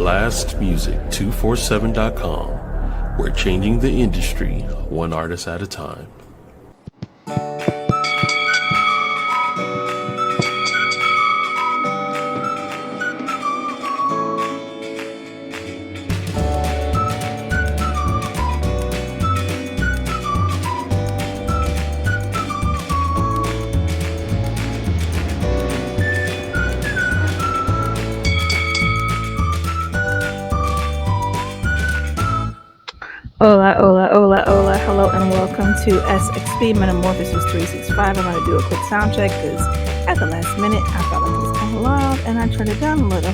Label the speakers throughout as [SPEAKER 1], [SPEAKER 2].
[SPEAKER 1] blastmusic247.com. We're changing the industry one artist at a time.
[SPEAKER 2] Hola, hola, hola, hola, hello, and welcome to SXP MetaMorphosis 365. I'm going to do a quick sound check because at the last minute I felt like it was kind of loud and I turned it down a little.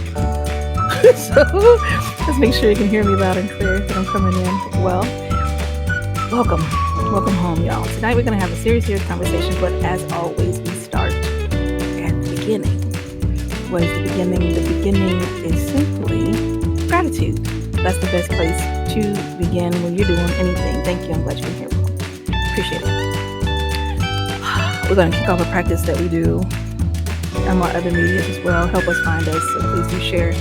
[SPEAKER 2] So let's make sure you can hear me loud and clear that I'm coming in well. Welcome home, y'all. Tonight we're going to have a serious conversation, but as always, we start at the beginning. What is the beginning? The beginning is simply gratitude. That's the best place to begin when you're doing anything. Thank you. I'm glad you're here. Appreciate it. We're going to kick off a practice that we do on our other media as well. Help us find us. So please do share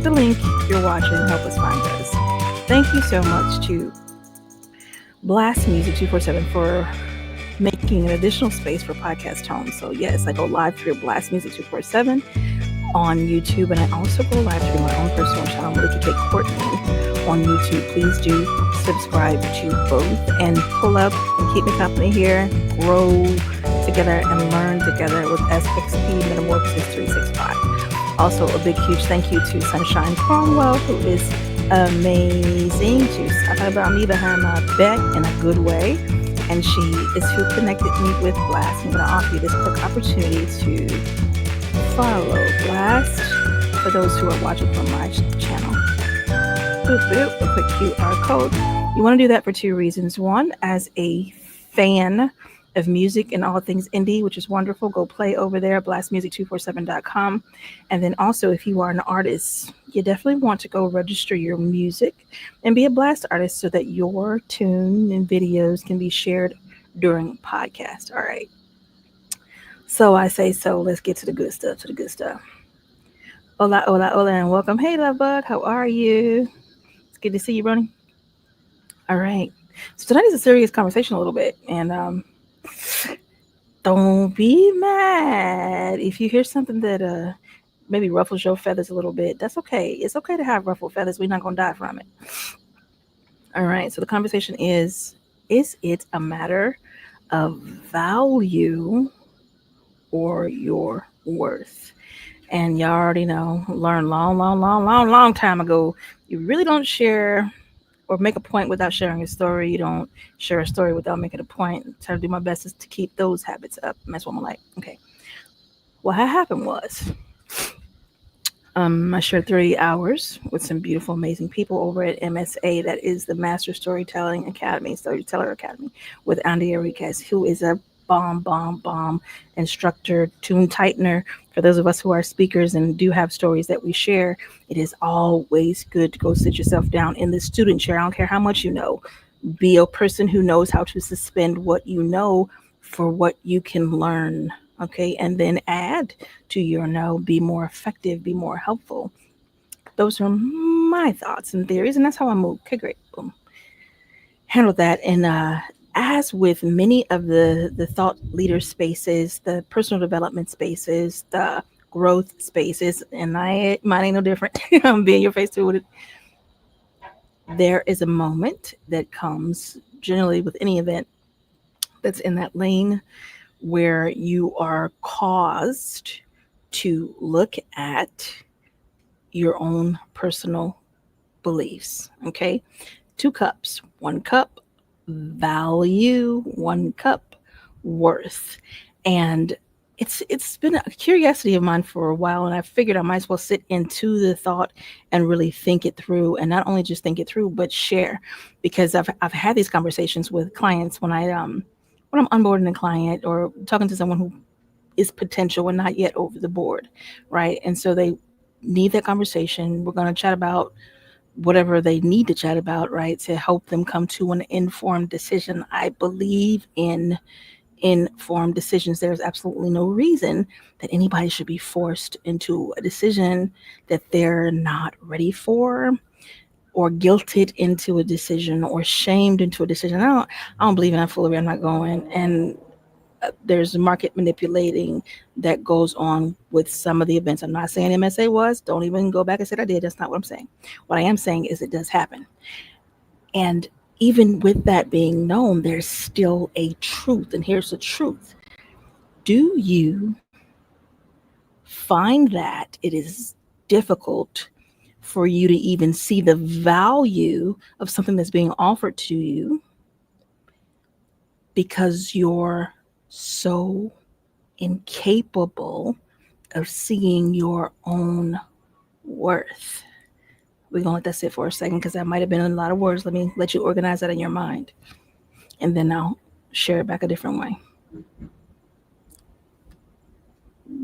[SPEAKER 2] the link you're watching. Help us find us. Thank you so much to Blast Music 247 for making an additional space for podcast home. So yes, I go live through Blast Music 247 on YouTube, and I also go live through my own personal channel, Melikia K, Courtney, on YouTube. Please do subscribe to both and pull up and keep me company here, grow together and learn together with SXP MetaMorphosis 365. Also, a big huge thank you to Sunshine Cromwell, who is amazing. She's talking about me behind my back in a good way, and she is who connected me with Blast. I'm going to offer you this quick opportunity to follow Blast for those who are watching from my channel. Boop, boop, a quick QR code. You want to do that for two reasons. One, as a fan of music and all things indie, which is wonderful, go play over there, blastmusic247.com. And then also, if you are an artist, you definitely want to go register your music and be a Blast artist so that your tune and videos can be shared during a podcast. All right. So I say so. Let's get to the good stuff. Hola, hola, hola, and welcome. Hey, love bug. How are you? It's good to see you, Ronnie. All right. So tonight is a serious conversation a little bit. And don't be mad if you hear something that maybe ruffles your feathers a little bit. That's okay. It's okay to have ruffled feathers. We're not going to die from it. All right. So the conversation is it a matter of value or your worth? And y'all already know, learned long time ago, you really don't share or make a point without sharing a story. You don't share a story without making a point. Try to do my best is to keep those habits up. And that's what I'm like. Okay. What happened was I shared 30 hours with some beautiful, amazing people over at MSA. That is the Master Storytelling Academy, Storyteller Academy, with Andy Enriquez, who is a bomb instructor, tune tightener. For those of us who are speakers and do have stories that we share, it is always good to go sit yourself down in the student chair. I don't care how much you know. Be a person who knows how to suspend what you know for what you can learn. Okay, and then add to your know, be more effective, be more helpful. Those are my thoughts and theories, and that's how I move. Okay, great. Boom. Handle that. And as with many of the thought leader spaces, the personal development spaces, the growth spaces, and mine ain't no different. I'm being your face too with it. There is a moment that comes generally with any event that's in that lane where you are caused to look at your own personal beliefs. Okay. 2 cups, 1 cup value, 1 cup worth. And it's been a curiosity of mine for a while, and I figured I might as well sit into the thought and really think it through, and not only just think it through, but share, because I've had these conversations with clients when I'm onboarding a client or talking to someone who is potential and not yet over the board, right? And so they need that conversation. We're going to chat about whatever they need to chat about, right, to help them come to an informed decision. I believe in informed decisions. There's absolutely no reason that anybody should be forced into a decision that they're not ready for, or guilted into a decision, or shamed into a decision. I don't believe in that foolery. I'm not going. And there's market manipulating that goes on with some of the events. I'm not saying MSA was. Don't even go back and say I did. That's not what I'm saying. What I am saying is it does happen. And even with that being known, there's still a truth. And here's the truth. Do you find that it is difficult for you to even see the value of something that's being offered to you because you're so incapable of seeing your own worth? We're going to let that sit for a second because that might have been a lot of words. Let me let you organize that in your mind. And then I'll share it back a different way.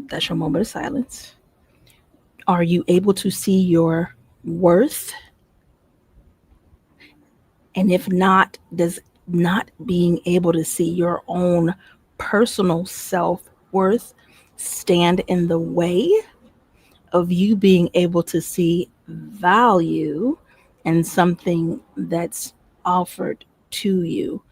[SPEAKER 2] That's your moment of silence. Are you able to see your worth? And if not, does not being able to see your own personal self-worth stand in the way of you being able to see value in something that's offered to you?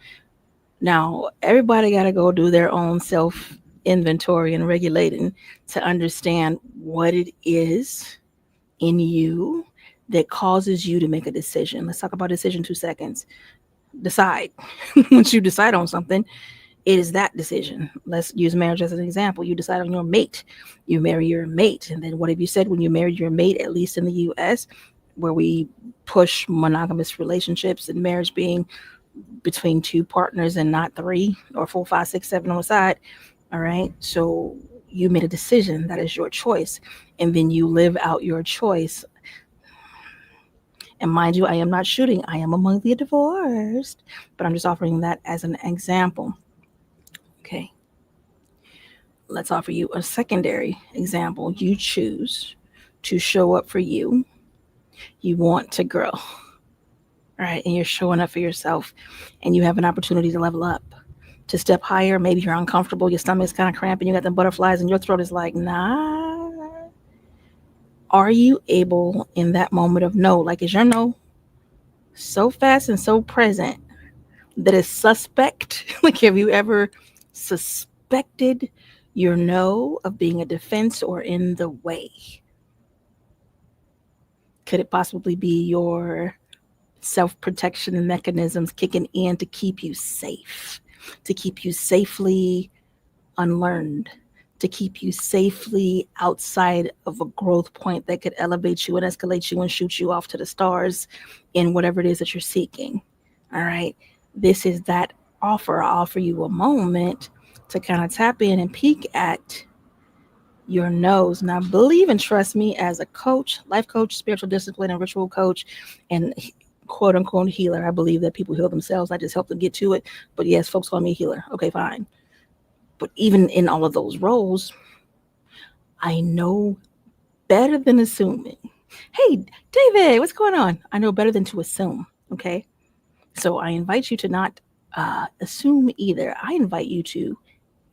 [SPEAKER 2] Now, everybody got to go do their own self inventory and regulating to understand what it is in you that causes you to make a decision. Let's talk about decision 2 seconds. Decide. Once you decide on something, it is that decision. Let's use marriage as an example. You decide on your mate. You marry your mate. And then what have you said when you married your mate, at least in the US, where we push monogamous relationships and marriage being between 2 partners and not 3 or 4, 5, 6, 7 on the side. All right. So you made a decision. That is your choice. And then you live out your choice. And mind you, I am not shooting. I am among the divorced, but I'm just offering that as an example. Okay. Let's offer you a secondary example. You choose to show up for you. You want to grow. All right. And you're showing up for yourself, and you have an opportunity to level up, to step higher. Maybe you're uncomfortable. Your stomach's kind of cramping. You got the butterflies and your throat is like, nah. Are you able in that moment of no? Like, is your no so fast and so present that it's suspect? Like, have you ever suspected your no of being a defense or in the way? Could it possibly be your self-protection and mechanisms kicking in to keep you safe, to keep you safely unlearned, to keep you safely outside of a growth point that could elevate you and escalate you and shoot you off to the stars in whatever it is that you're seeking? All right. This is that offer. I offer you a moment to kind of tap in and peek at your nose. Now, believe and trust me, as a coach, life coach, spiritual discipline and ritual coach, and quote unquote healer, I believe that people heal themselves. I just help them get to it. But yes, folks call me a healer. Okay, fine. But even in all of those roles, I know better than assuming. Hey, David, what's going on? I know better than to assume. Okay. So I invite you to not assume either. I invite you to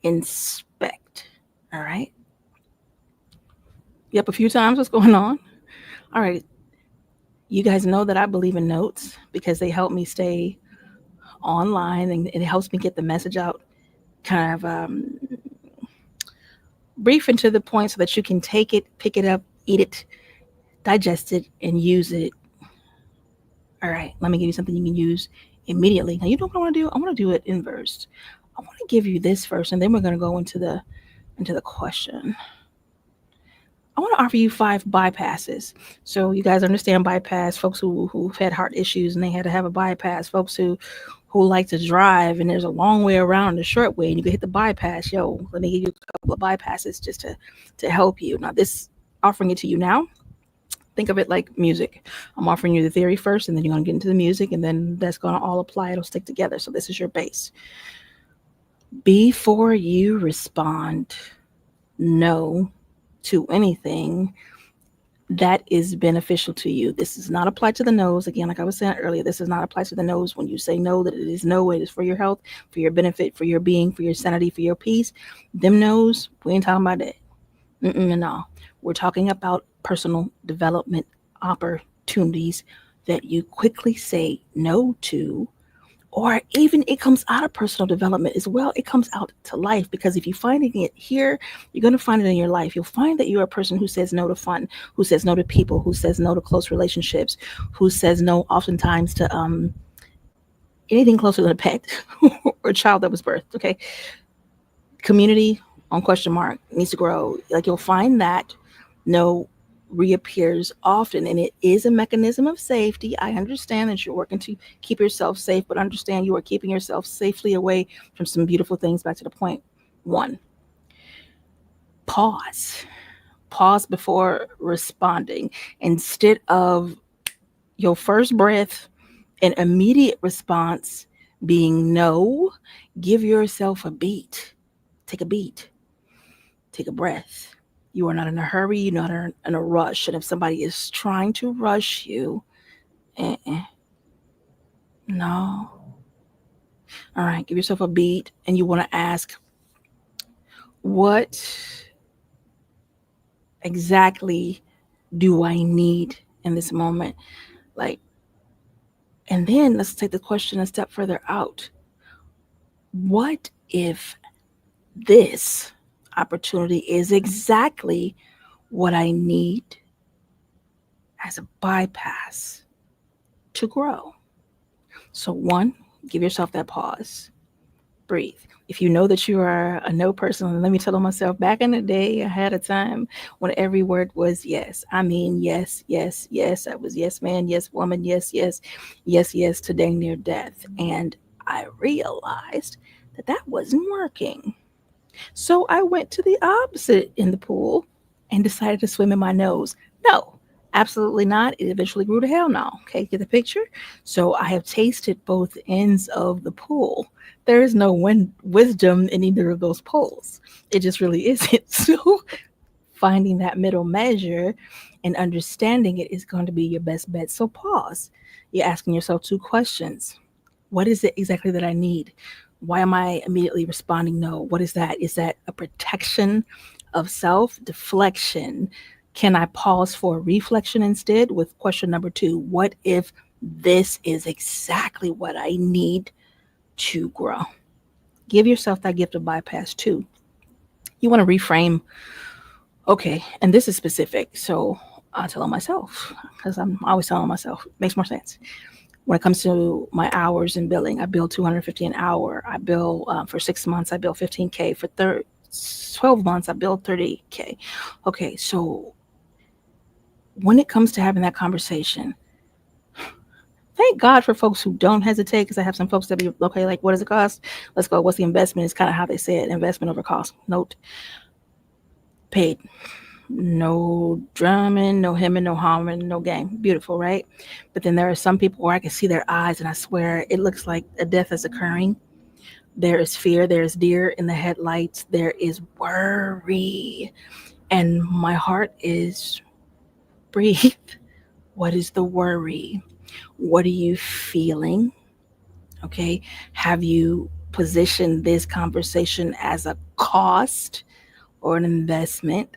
[SPEAKER 2] inspect. All right. Yep, a few times. What's going on? All right. You guys know that I believe in notes because they help me stay online, and it helps me get the message out kind of brief and to the point so that you can take it, pick it up, eat it, digest it, and use it. All right, let me give you something you can use immediately. Now, you know what I want to do? I want to do it inverse. I want to give you this first, and then we're going to go into the question. I want to offer you 5 bypasses. So you guys understand bypass, folks who've had heart issues and they had to have a bypass, folks who like to drive and there's a long way around the short way and you can hit the bypass. Yo, let me give you a couple of bypasses just to help you. Now, this offering it to you now, think of it like music. I'm offering you the theory first, and then you're going to get into the music, and then that's going to all apply. It'll stick together. So this is your base. Before you respond no to anything, that is beneficial to you. This does not apply to the no's. Again, like I was saying earlier, this does not apply to the no's. When you say no, that it is no, it is for your health, for your benefit, for your being, for your sanity, for your peace. Them no's, we ain't talking about that. No. We're talking about personal development opportunities that you quickly say no to, or even it comes out of personal development as well. It comes out to life, because if you're finding it here, you're going to find it in your life. You'll find that you're a person who says no to fun, who says no to people, who says no to close relationships, who says no oftentimes to anything closer than a pet or a child that was birthed. Okay, community on question mark needs to grow. Like, you'll find that no reappears often, and it is a mechanism of safety. I understand that you're working to keep yourself safe, but understand you are keeping yourself safely away from some beautiful things. Back to the point one, pause before responding. Instead of your first breath and immediate response being no, give yourself a beat. Take a beat. Take a breath. You are not in a hurry. You're not in a rush. And if somebody is trying to rush you, no. All right, give yourself a beat, and you want to ask, what exactly do I need in this moment? Like, and then let's take the question a step further out. What if this opportunity is exactly what I need as a bypass to grow? So one, give yourself that pause. Breathe. If you know that you are a no person, let me tell myself, back in the day, I had a time when every word was yes. I mean, yes, yes, yes. I was yes man, yes woman, yes, yes, yes, yes to dang near death. And I realized that that wasn't working. So I went to the opposite in the pool and decided to swim in my nose. No, absolutely not. It eventually grew to hell no. Okay, get the picture? So I have tasted both ends of the pool. There is no wisdom in either of those poles. It just really isn't. So finding that middle measure and understanding it is going to be your best bet. So pause. You're asking yourself two questions. What is it exactly that I need? Why am I immediately responding no? What is that? Is that a protection of self? Deflection? Can I pause for reflection instead with question number two? What if this is exactly what I need to grow? Give yourself that gift of bypass too. You want to reframe, okay, and this is specific. So I'll tell myself, because I'm always telling myself, makes more sense. When it comes to my hours in billing, I bill $250 an hour. I bill for 6 months, I bill $15K. For 12 months, I bill $30K. Okay, so when it comes to having that conversation, thank God for folks who don't hesitate, because I have some folks that be, okay, like, what does it cost? Let's go. What's the investment? It's kind of how they say it, investment over cost. Note, paid. No drumming, no hemming, no hawing, no game. Beautiful, right? But then there are some people where I can see their eyes and I swear it looks like a death is occurring. There is fear, there is deer in the headlights, there is worry. And my heart is, breathe. What is the worry? What are you feeling? Okay. Have you positioned this conversation as a cost or an investment?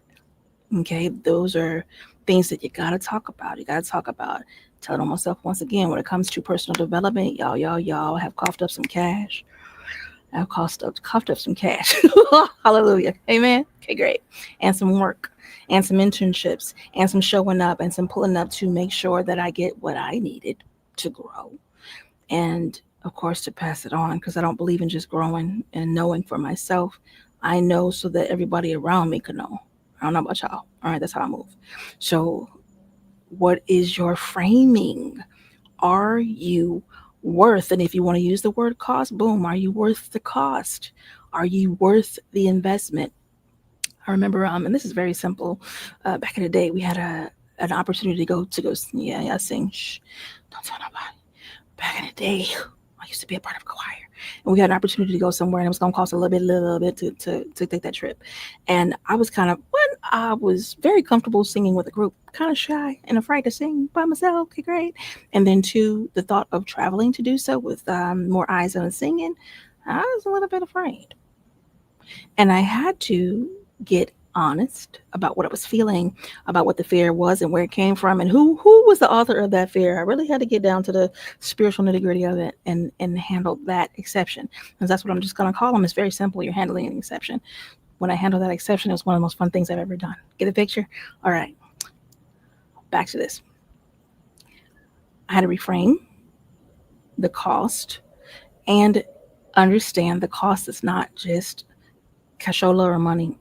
[SPEAKER 2] Okay, those are things that you gotta talk about. You gotta talk about. Telling myself once again, when it comes to personal development, y'all have coughed up some cash. I've coughed up some cash. Hallelujah. Amen. Okay, great. And some work, and some internships, and some showing up, and some pulling up to make sure that I get what I needed to grow. And of course, to pass it on, because I don't believe in just growing and knowing for myself. I know so that everybody around me can know. I don't know about y'all. All right, that's how I move. So, what is your framing? Are you worth? And if you want to use the word cost, boom, are you worth the cost? Are you worth the investment? I remember, and this is very simple. Back in the day, we had an opportunity to go. Yeah, sing. Shh, don't tell nobody. Back in the day, I used to be a part of a choir. and we had an opportunity to go somewhere, and it was going to cost a little bit to take that trip. And I was I was very comfortable singing with a group, kind of shy and afraid to sing by myself. Okay, great. And then two, the thought of traveling to do so with more eyes on singing, I was a little bit afraid. And I had to get honest about what I was feeling, about what the fear was and where it came from, and who was the author of that fear. I really had to get down to the spiritual nitty-gritty of it and handle that exception. Because that's what I'm just going to call them. It's very simple. You're handling an exception. When I handle that exception, it was one of the most fun things I've ever done. Get the picture? All right. Back to this. I had to reframe the cost and understand the cost is not just cashola or money.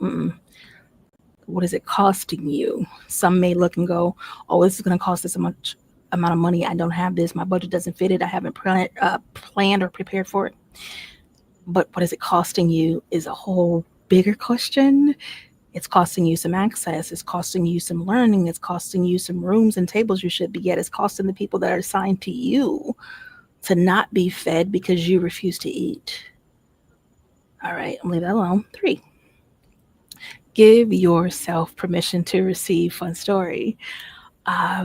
[SPEAKER 2] What is it costing you? Some may look and go, oh, this is going to cost this much amount of money. I don't have this. My budget doesn't fit it. I haven't planned or prepared for it. But what is it costing you is a whole bigger question. It's costing you some access. It's costing you some learning. It's costing you some rooms and tables you should be at. It's costing the people that are assigned to you to not be fed because you refuse to eat. All right, I'll leave that alone. 3, give yourself permission to receive. Fun story.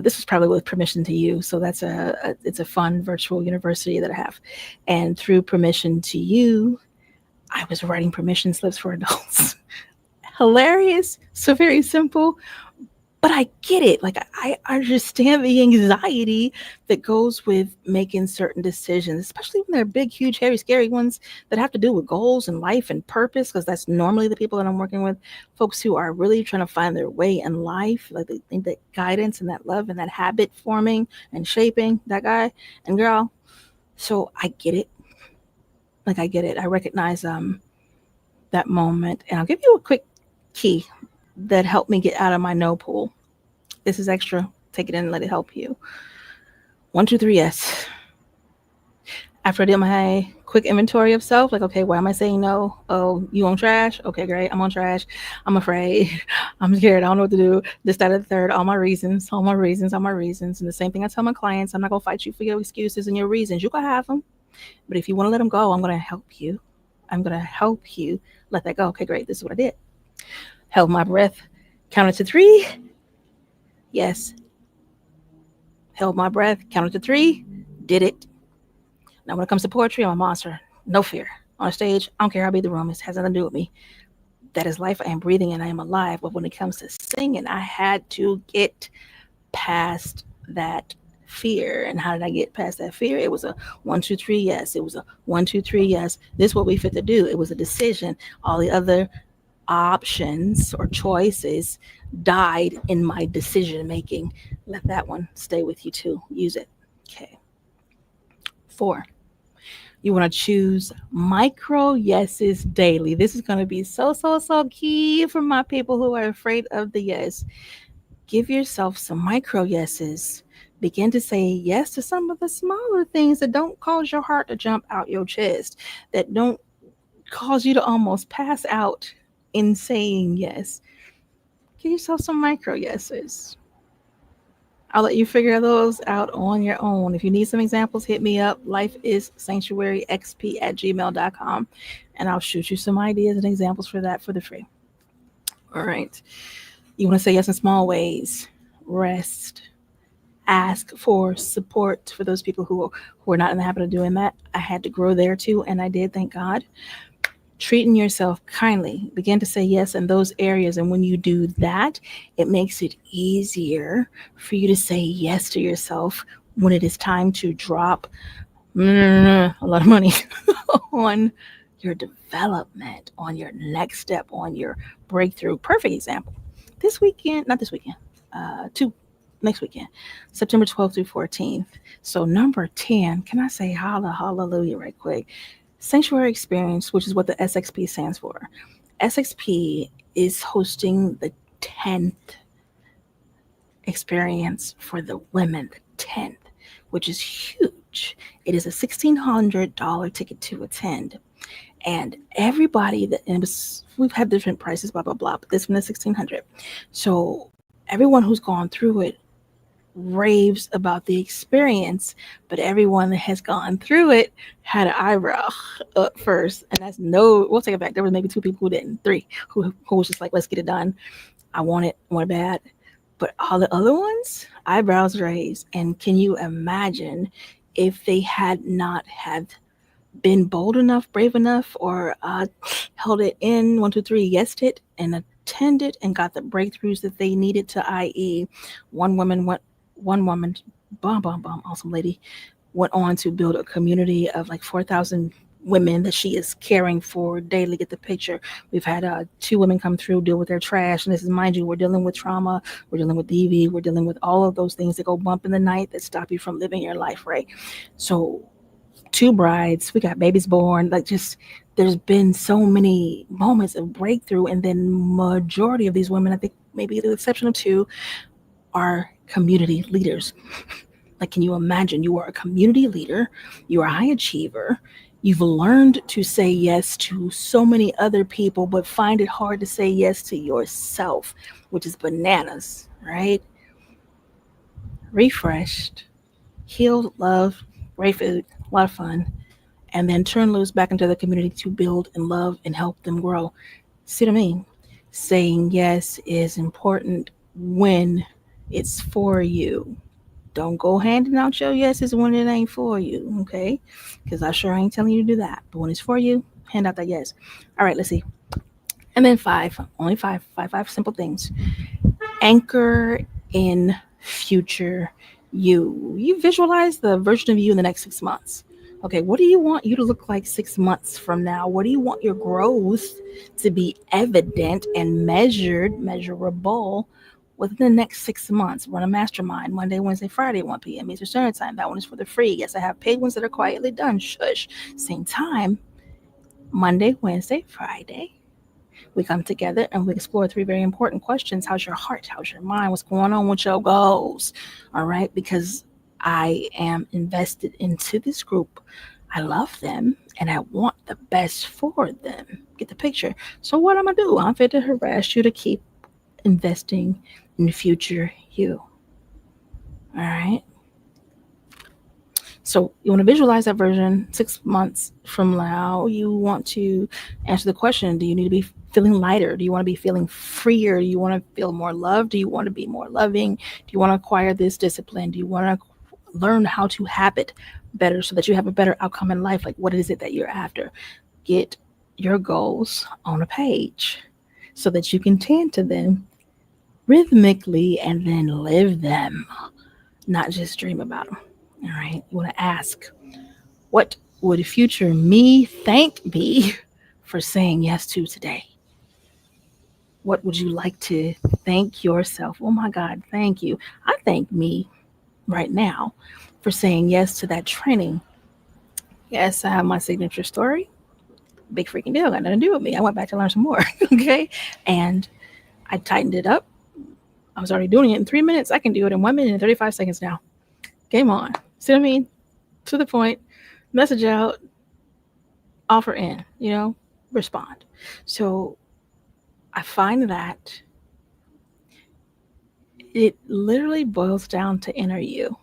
[SPEAKER 2] This was probably with permission to you. So it's a fun virtual university that I have. And through permission to you, I was writing permission slips for adults. Hilarious. So very simple. But I get it. Like, I understand the anxiety that goes with making certain decisions, especially when they're big, huge, hairy, scary ones that have to do with goals and life and purpose, because that's normally the people that I'm working with, folks who are really trying to find their way in life. Like, they think that guidance and that love and that habit forming and shaping, that guy and girl. So I get it. Like, I get it. I recognize that moment. And I'll give you a quick key that helped me get out of my no pool. This is extra. Take it in and let it help you. 1, 2, 3, yes. After I did my quick inventory of self, like, okay, why am I saying no? Oh, you on trash? Okay, great. I'm on trash. I'm afraid. I'm scared. I don't know what to do. This, that, and the third. All my reasons. And the same thing I tell my clients, I'm not going to fight you for your excuses and your reasons. You can have them. But if you want to let them go, I'm going to help you. Let that go. Okay, great. This is what I did. Held my breath, counted to 3. Yes. Held my breath, counted to 3, did it. Now, when it comes to poetry, I'm a monster. No fear. On stage, I don't care how big the room is. It has nothing to do with me. That is life. I am breathing and I am alive. But when it comes to singing, I had to get past that fear. And how did I get past that fear? It was a 1, 2, 3, yes. It was a 1, 2, 3, yes. This is what we fit to do. It was a decision. All the other options or choices died in my decision making. Let that one stay with you too. Use it. Okay. 4, you want to choose micro yeses daily. This is going to be so key for my people who are afraid of the yes. Give yourself some micro yeses. Begin to say yes to some of the smaller things that don't cause your heart to jump out your chest, that don't cause you to almost pass out in saying yes. Give yourself some micro yeses. I'll let you figure those out on your own. If you need some examples, hit me up. lifeissanctuaryxp@gmail.com, and I'll shoot you some ideas and examples for that for the free. All right. You want to say yes in small ways. Rest. Ask for support for those people who are not in the habit of doing that. I had to grow there too, and I did, thank God. Treating yourself kindly. Begin to say yes in those areas. And when you do that, it makes it easier for you to say yes to yourself when it is time to drop a lot of money on your development, on your next step, on your breakthrough. Perfect example. Next weekend, September 12th through 14th. So number 10, can I say hallelujah right quick? Sanctuary Experience, which is what the SXP stands for. SXP is hosting the 10th experience for the women, the 10th, which is huge. It is a $1,600 ticket to attend. And everybody we've had different prices, blah, blah, blah, but this one is $1,600. So everyone who's gone through it raves about the experience, but everyone that has gone through it had an eyebrow up first. And that's no, we'll take it back. There was maybe two people who didn't, three, who was just like, let's get it done. I want it bad. But all the other ones, eyebrows raised. And can you imagine if they had not had been bold enough, brave enough, or held it in, one, two, three, yesed it, and attended and got the breakthroughs that they needed to, i.e., one woman, awesome lady, went on to build a community of like 4,000 women that she is caring for daily. Get the picture. We've had two women come through, deal with their trash. And this is, mind you, we're dealing with trauma, we're dealing with DV, we're dealing with all of those things that go bump in the night that stop you from living your life, right? So, two brides, we got babies born, like just there's been so many moments of breakthrough. And then majority of these women, I think maybe the exception of two, are community leaders. Like, can you imagine? You are a community leader, you are a high achiever, you've learned to say yes to so many other people, but find it hard to say yes to yourself, which is bananas, right? Refreshed, healed, love, great food, a lot of fun, and then turn loose back into the community to build and love and help them grow. See what I mean? Saying yes is important when it's for you. Don't go handing out your yeses when it ain't for you, okay? Because I sure ain't telling you to do that. But when it's for you, hand out that yes. All right, let's see. And then five, only five simple things. Anchor in future you. You visualize the version of you in the next 6 months. Okay, what do you want you to look like 6 months from now? What do you want your growth to be evident and measurable within the next 6 months? Run a mastermind Monday, Wednesday, Friday, 1 p.m. Eastern Standard Time. That one is for the free. Yes, I have paid ones that are quietly done. Shush. Same time, Monday, Wednesday, Friday. We come together and we explore three very important questions. How's your heart? How's your mind? What's going on with your goals? All right, because I am invested into this group. I love them and I want the best for them. Get the picture. So what I'm gonna do? I'm fit to harass you to keep investing in the future you. All right. So you want to visualize that version 6 months from now. You want to answer the question: do you need to be feeling lighter? Do you want to be feeling freer? Do you want to feel more loved? Do you want to be more loving? Do you want to acquire this discipline? Do you want to learn how to habit better so that you have a better outcome in life? Like, what is it that you're after? Get your goals on a page so that you can tend to them rhythmically and then live them, not just dream about them. All right. You want to ask, what would future me thank me for saying yes to today? What would you like to thank yourself? Oh my God, thank you. I thank me right now for saying yes to that training. Yes, I have my signature story. Big freaking deal. Got nothing to do with me. I went back to learn some more. Okay. And I tightened it up. I was already doing it in 3 minutes. I can do it in 1 minute and 35 seconds now. Game on. See what I mean? To the point, message out, offer in, respond. So I find that it literally boils down to inner you.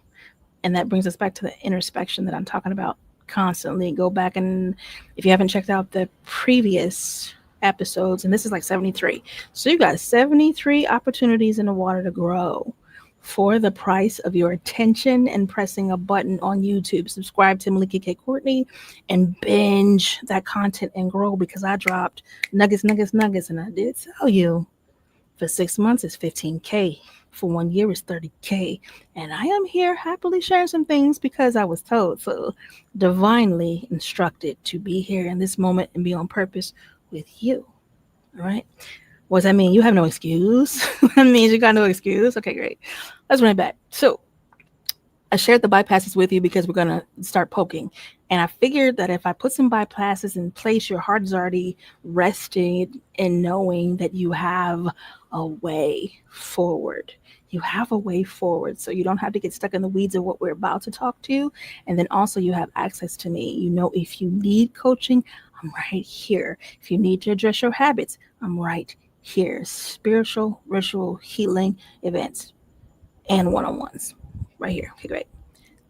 [SPEAKER 2] And that brings us back to the introspection that I'm talking about constantly. Go back and if you haven't checked out the previous episodes, and this is like 73. So you got 73 opportunities in the water to grow for the price of your attention and pressing a button on YouTube. Subscribe to Melikia K Courtney and binge that content and grow, because I dropped nuggets, and I did tell you for 6 months it's 15K. For 1 year it's 30K. And I am here happily sharing some things because I was told so, divinely instructed to be here in this moment and be on purpose with you. All right. What does that mean? You have no excuse. That means you got no excuse. Okay, great. Let's run it back. So I shared the bypasses with you because we're going to start poking. And I figured that if I put some bypasses in place, your heart is already rested in knowing that you have a way forward. You have a way forward. So you don't have to get stuck in the weeds of what we're about to talk to. And then also you have access to me. If you need coaching, I'm right here. If you need to address your habits, I'm right here. Spiritual, ritual, healing events, and one-on-ones. right here. Okay, great.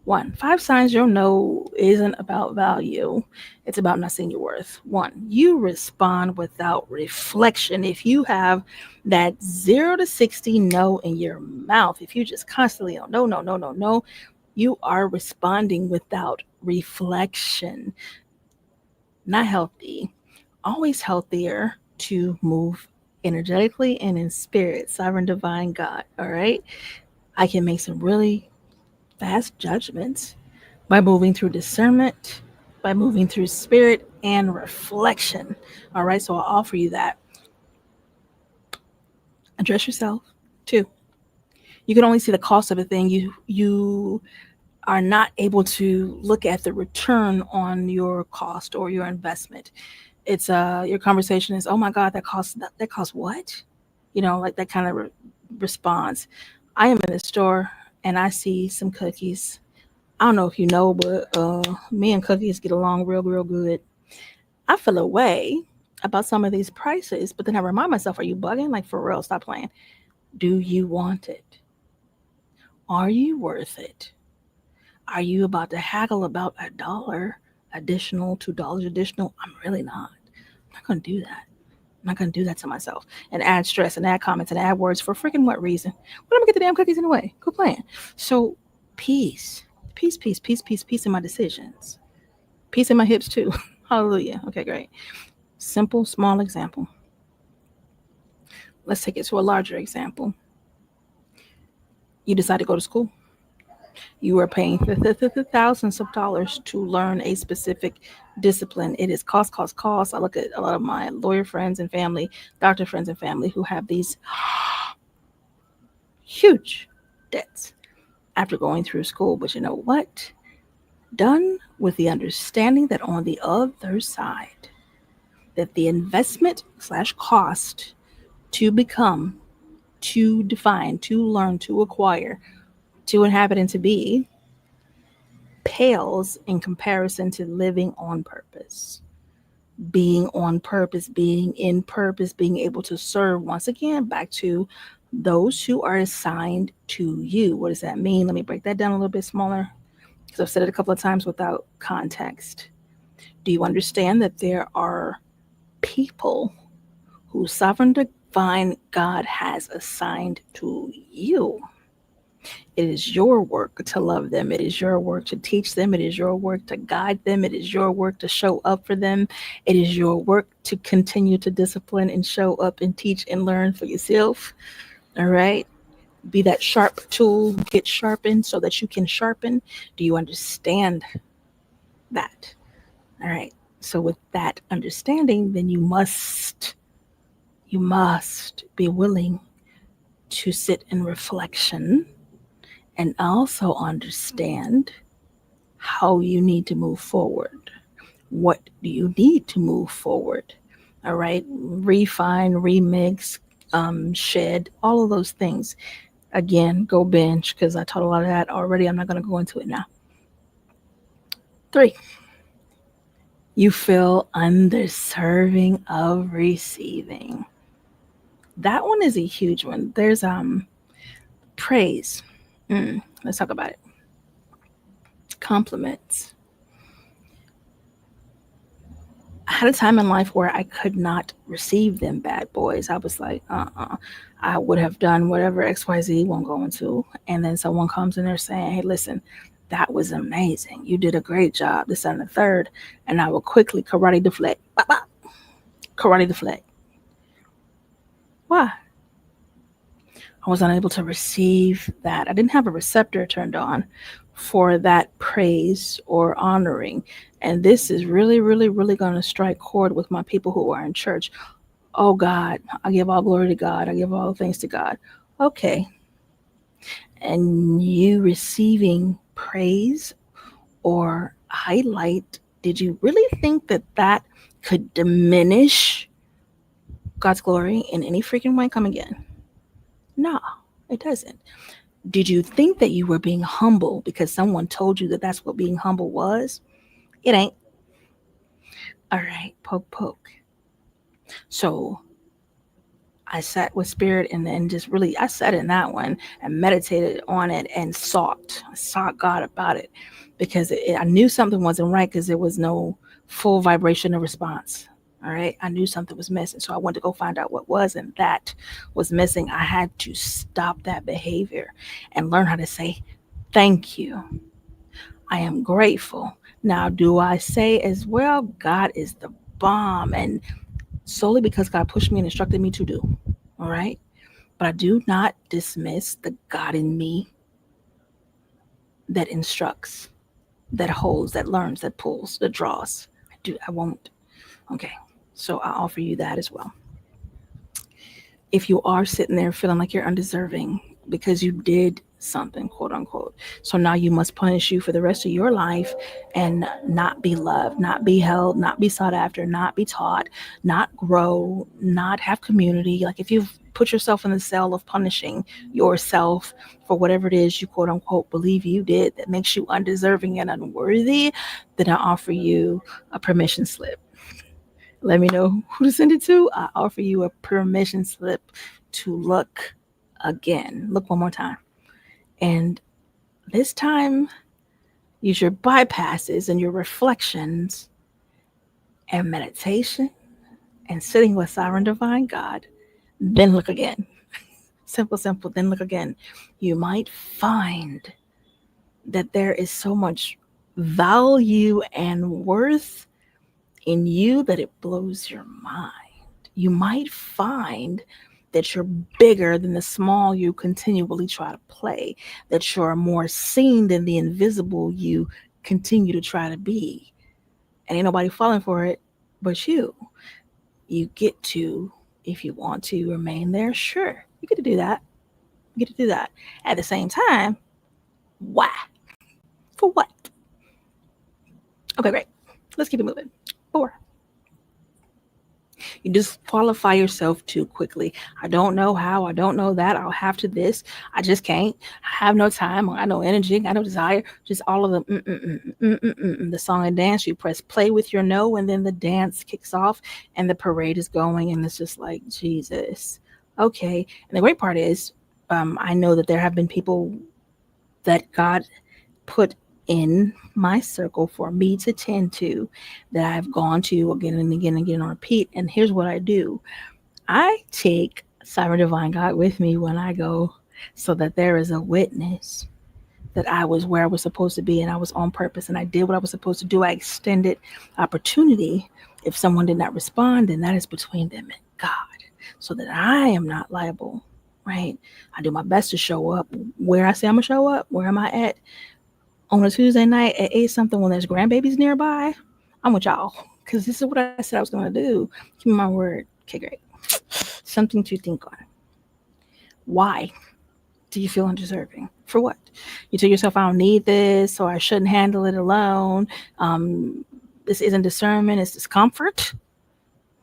[SPEAKER 2] 1, 5 signs you'll know isn't about value. It's about not seeing your worth. 1, you respond without reflection. If you have that 0 to 60 no in your mouth, if you just constantly no, you are responding without reflection. Not healthy. Always healthier to move energetically and in spirit, sovereign divine God. All right. I can make some really fast judgments by moving through discernment, by moving through spirit and reflection. All right. So I'll offer you that. Address yourself. 2, you can only see the cost of a thing. You are not able to look at the return on your cost or your investment. It's your conversation is, oh my God, that costs what? Like that kind of response. I am in the store and I see some cookies. I don't know if you know, but me and cookies get along real good. I feel a way about some of these prices, but then I remind myself, are you bugging? Like, for real, stop playing. Do you want it? Are you worth it? Are you about to haggle about $1 additional, $2 additional? I'm really not. I'm not going to do that. I'm not going to do that to myself and add stress and add comments and add words for freaking what reason? Well, let me get the damn cookies anyway. Quit playing. So peace in my decisions. Peace in my hips too. Hallelujah. Okay, great. Simple, small example. Let's take it to a larger example. You decide to go to school. You are paying thousands of dollars to learn a specific discipline. It is cost. I look at a lot of my lawyer friends and family, doctor friends and family who have these huge debts after going through school. But you know what? Done with the understanding that on the other side, that the investment / cost to become, to define, to learn, to acquire, to inhabit, and to be pales in comparison to living on purpose, being on purpose, being in purpose, being able to serve. Once again, back to those who are assigned to you. What does that mean? Let me break that down a little bit smaller, because I've said it a couple of times without context. Do you understand that there are people who sovereign divine God has assigned to you? It is your work to love them. It is your work to teach them. It is your work to guide them. It is your work to show up for them. It is your work to continue to discipline and show up and teach and learn for yourself. All right. Be that sharp tool, get sharpened so that you can sharpen. Do you understand that? All right. So with that understanding, then you must be willing to sit in reflection and also understand how you need to move forward. What do you need to move forward? All right. Refine, remix, shed, all of those things. Again, go binge, because I taught a lot of that already. I'm not going to go into it now. 3, you feel underserving of receiving. That one is a huge one. There's praise. Let's talk about it. Compliments. I had a time in life where I could not receive them bad boys. I was like, I would have done whatever XYZ won't go into. And then someone comes in there saying, hey, listen, that was amazing. You did a great job. This and the third. And I will quickly karate deflect. Bop, bop. Karate deflect. Why? I was unable to receive that. I didn't have a receptor turned on for that praise or honoring. And this is really going to strike chord with my people who are in church. Oh God, I give all glory to God. I give all thanks to God. Okay. And you receiving praise or highlight, did you really think that that could diminish God's glory in any freaking way? Come again. No, it doesn't. Did you think that you were being humble because someone told you that that's what being humble was? It ain't. All right, poke. So I sat with spirit and then just really, I sat in that one and meditated on it and sought God about it, because I knew something wasn't right because there was no full vibration or response. All right. I knew something was missing. So I went to go find out what was, and that was missing. I had to stop that behavior and learn how to say, thank you. I am grateful. Now, do I say as well, God is the bomb, and solely because God pushed me and instructed me to do. All right. But I do not dismiss the God in me that instructs, that holds, that learns, that pulls, that draws. I won't. Okay. So I offer you that as well. If you are sitting there feeling like you're undeserving because you did something, quote unquote, so now you must punish you for the rest of your life and not be loved, not be held, not be sought after, not be taught, not grow, not have community. Like if you've put yourself in the cell of punishing yourself for whatever it is you, quote unquote, believe you did that makes you undeserving and unworthy, then I offer you a permission slip. Let me know who to send it to. I offer you a permission slip to look again. Look one more time. And this time, use your bypasses and your reflections and meditation and sitting with sovereign divine God. Then look again. Simple, simple. Then look again. You might find that there is so much value and worth in you that it blows your mind. You might find that you're bigger than the small you continually try to play, that you're more seen than the invisible you continue to try to be. And ain't nobody falling for it but you. You get to, if you want to remain there, sure, you get to do that. You get to do that. At the same time, why? For what? Okay, great. Let's keep it moving. 4. You disqualify yourself too quickly. I don't know how. I don't know that. I'll have to this. I just can't. I have no time. I got no energy. I got no desire. Just all of them. The song and dance. You press play with your no, and then the dance kicks off, and the parade is going, and it's just like, Jesus. Okay. And the great part is, I know that there have been people that God put in my circle for me to tend to, that I've gone to again and again and again on repeat. And here's what I do. I take Sovereign Divine God with me when I go, so that there is a witness that I was where I was supposed to be, and I was on purpose, and I did what I was supposed to do. I extended opportunity. If someone did not respond, then that is between them and God, so that I am not liable, right? I do my best to show up where I say I'm gonna show up. Where am I at? On a Tuesday night at 8 something when there's grandbabies nearby, I'm with y'all, because this is what I said I was going to do. Give me my word. Okay, great. Something to think on. Why do you feel undeserving? For what? You tell yourself, I don't need this, or I shouldn't handle it alone. This isn't discernment, it's discomfort.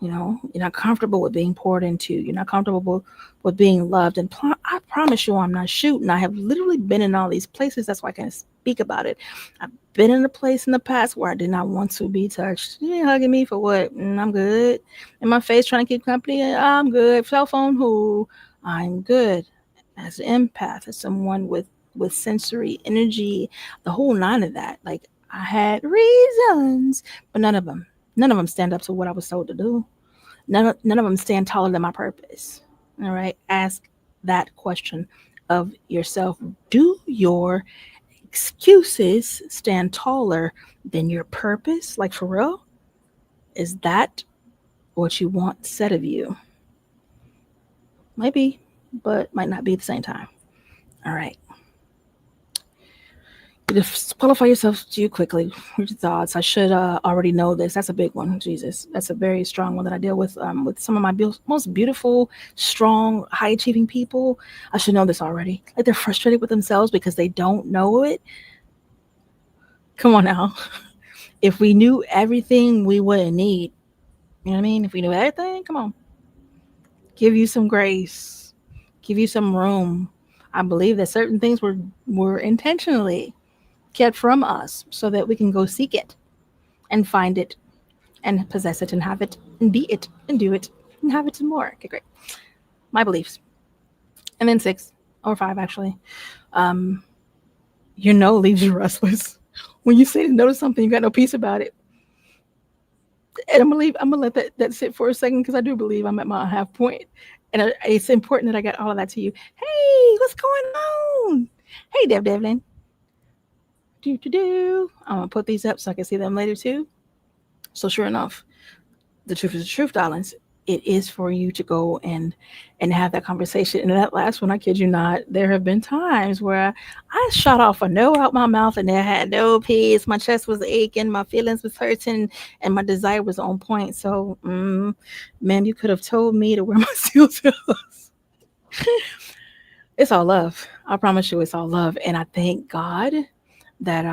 [SPEAKER 2] You're not comfortable with being poured into. You're not comfortable with being loved. And I promise you, I'm not shooting. I have literally been in all these places. That's why I can speak about it. I've been in a place in the past where I did not want to be touched. You ain't hugging me for what? I'm good. In my face, trying to keep company. I'm good. Cell phone, who? I'm good. As an empath, as someone with sensory energy, the whole 9 of that. Like, I had reasons, but none of them stand up to what I was told to do. None of them stand taller than my purpose. All right. Ask that question of yourself. Do your excuses stand taller than your purpose? Like, for real? Is that what you want said of you? Might be, but might not be at the same time. All right. You disqualify yourself too quickly. Your thoughts. I should already know this. That's a big one. Jesus, that's a very strong one that I deal with some of my most beautiful, strong, high-achieving people. I should know this already. Like, they're frustrated with themselves because they don't know it. Come on now. If we knew everything, we wouldn't need. You know what I mean? If we knew everything, come on. Give you some grace. Give you some room. I believe that certain things were intentionally kept from us so that we can go seek it and find it and possess it and have it and be it and do it and have it some more. Okay, great. my beliefs. And then 6 or 5, actually. Your no leaves you restless. When you say no to something, you got no peace about it. And I'm gonna let that sit for a second, because I do believe I'm at my half point. And it's important that I got all of that to you. Hey, what's going on? Hey, Devlin. I'm gonna put these up so I can see them later too. So sure enough, the truth is the truth, darlings. It is for you to go and have that conversation. And that last one, I kid you not, there have been times where I shot off a no out my mouth and I had no peace. My chest was aching, my feelings was hurting, and my desire was on point. So, man, you could have told me to wear my steel toes. It's all love. I promise you, it's all love. And I thank God that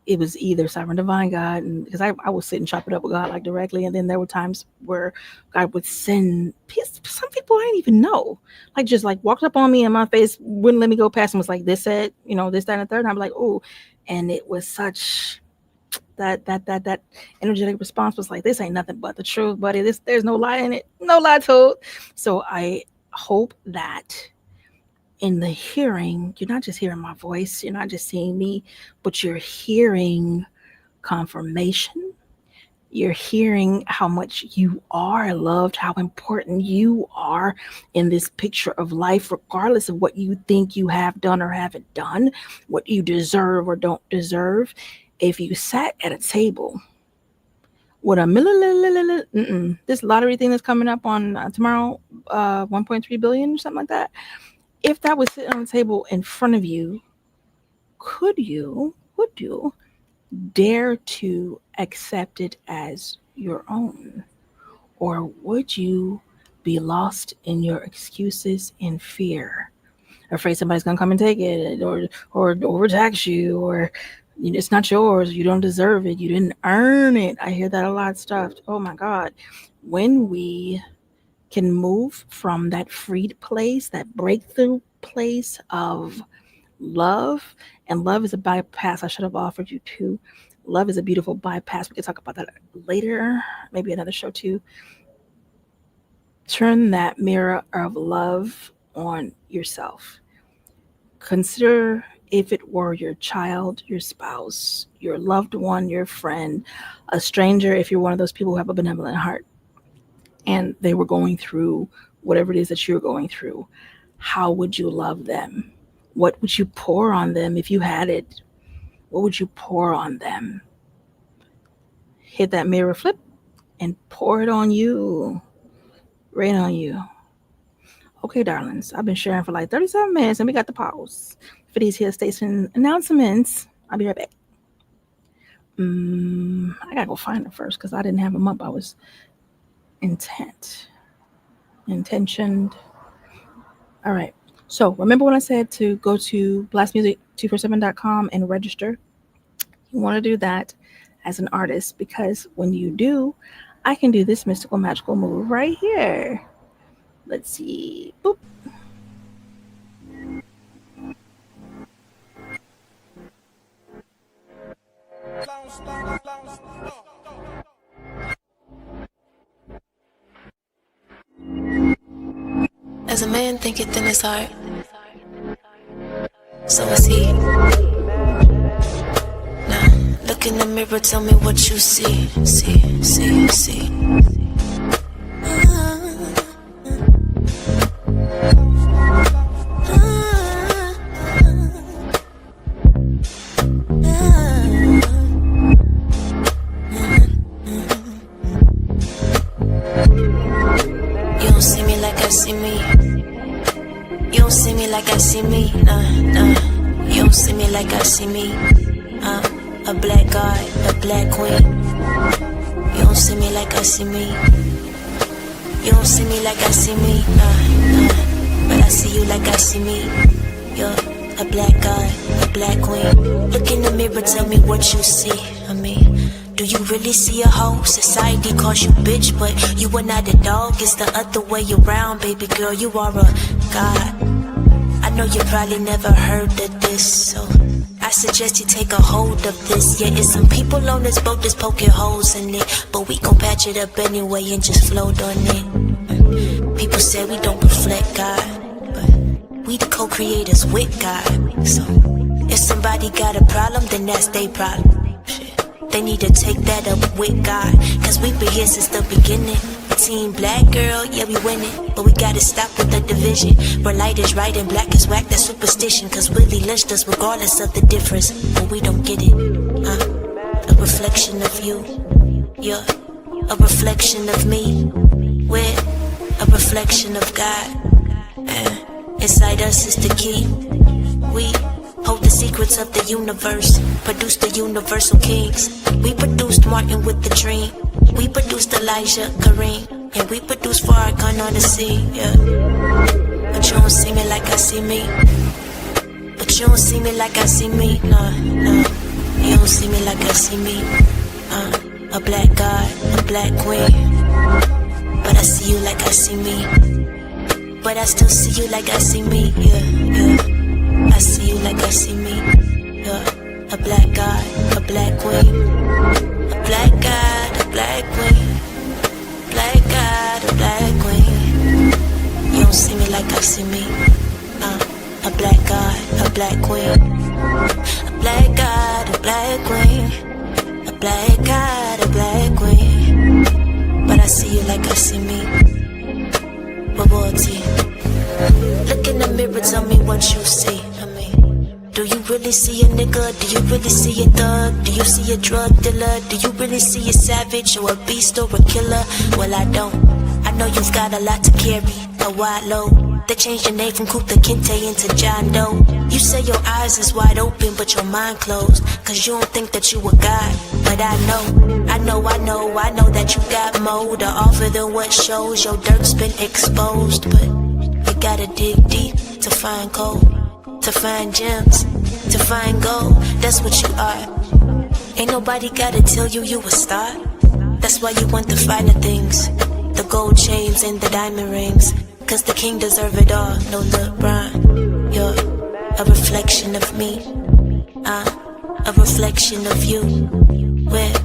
[SPEAKER 2] it was either sovereign divine God, and because I would sit and chop it up with God like directly, and then there were times where God would send some people I didn't even know, like just like walked up on me in my face, wouldn't let me go past, and was like, this said, this, that, and the third, and I'm like, oh, and it was such that energetic response was like, this ain't nothing but the truth, buddy. There's no lie in it, no lie told. So I hope that in the hearing, you're not just hearing my voice, you're not just seeing me, but you're hearing confirmation. You're hearing how much you are loved, how important you are in this picture of life, regardless of what you think you have done or haven't done, what you deserve or don't deserve. If you sat at a table with this lottery thing that's coming up on tomorrow, 1.3 billion or something like that, if that was sitting on the table in front of you, would you dare to accept it as your own? Or would you be lost in your excuses and fear, afraid somebody's going to come and take it, or overtax you, or it's not yours, you don't deserve it, you didn't earn it? I hear that a lot of stuff. Oh my God. When we can move from that freed place, that breakthrough place of love, and love is a bypass. I should have offered you too. Love is a beautiful bypass. We can talk about that later, maybe another show too. Turn that mirror of love on yourself. Consider if it were your child, your spouse, your loved one, your friend, a stranger, if you're one of those people who have a benevolent heart, and they were going through whatever it is that you're going through, how would you love them? What would you pour on them if you had it? What would you pour on them? Hit that mirror flip and pour it on you. Rain on you. Okay, darlings, I've been sharing for like 37 minutes and we got the pause for these here station announcements. I'll be right back. I gotta go find them first because I didn't have them up. I was intentioned. All right. So remember when I said to go to blastmusic247.com and register? You want to do that as an artist, because when you do, I can do this mystical magical move right here. Let's see. Boop.
[SPEAKER 3] As a man thinketh in his heart, so is he. Now, look in the mirror, tell me what you see. See. You don't see me like I see me. You don't see me like I see me, nah. You don't see me like I see me. A black god, a black queen. You don't see me like I see me. You don't see me like I see me, nah. But I see you like I see me. You're a black god, a black queen. Look in the mirror, tell me what you see. I mean, do you really see a hoe? Society calls you bitch, but you are not a dog. It's the other way around, baby girl. You are a god. I know you probably never heard of this, so I suggest you take a hold of this. Yeah, it's some people on this boat that's poking holes in it, but we gon' patch it up anyway and just float on it. People say we don't reflect God, but we the co-creators with God. So if somebody got a problem, then that's their problem. Shit. They need to take that up with God, cause we've been here since the beginning. Team black girl, yeah we winning, but we gotta stop with the division. Where light is right and black is whack, that's superstition. Cause Willie lynched us regardless of the difference, but we don't get it. A reflection of you, yeah, a reflection of me. We're a reflection of God. Inside us is the key. We hold the secrets of the universe, produce the universal kings. We produced Martin with the dream. We produced Elijah, Kareem, and we produced Farrakhan on the scene, yeah. But you don't see me like I see me. But you don't see me like I see me, nah. You don't see me like I see me. A black god, a black queen. But I see you like I see me. But I still see you like I see me, yeah. I see you like I see me, yeah. A black god, a black queen. A black god, a black queen. Black god, a black queen. You don't see me like I see me. A black god, a black queen. A black god, a black queen. A black god, a black queen. But I see you like I see me. Royalty. Look in the mirror, tell me what you see. Do you really see a nigga? Do you really see a thug? Do you see a drug dealer? Do you really see a savage or a beast or a killer? Well, I don't. I know you've got a lot to carry, a wide load. They changed your name from Kuta Kinte into John Doe. You say your eyes is wide open, but your mind closed. Cause you don't think that you a god. But I know that you got more to offer than what shows. Your dirt's been exposed, but you gotta dig deep to find gold. To find gems, to find gold, that's what you are. Ain't nobody gotta tell you you a star. That's why you want the finer things, the gold chains and the diamond rings. Cause the king deserve it all, no LeBron. You're a reflection of me, a reflection of you. We're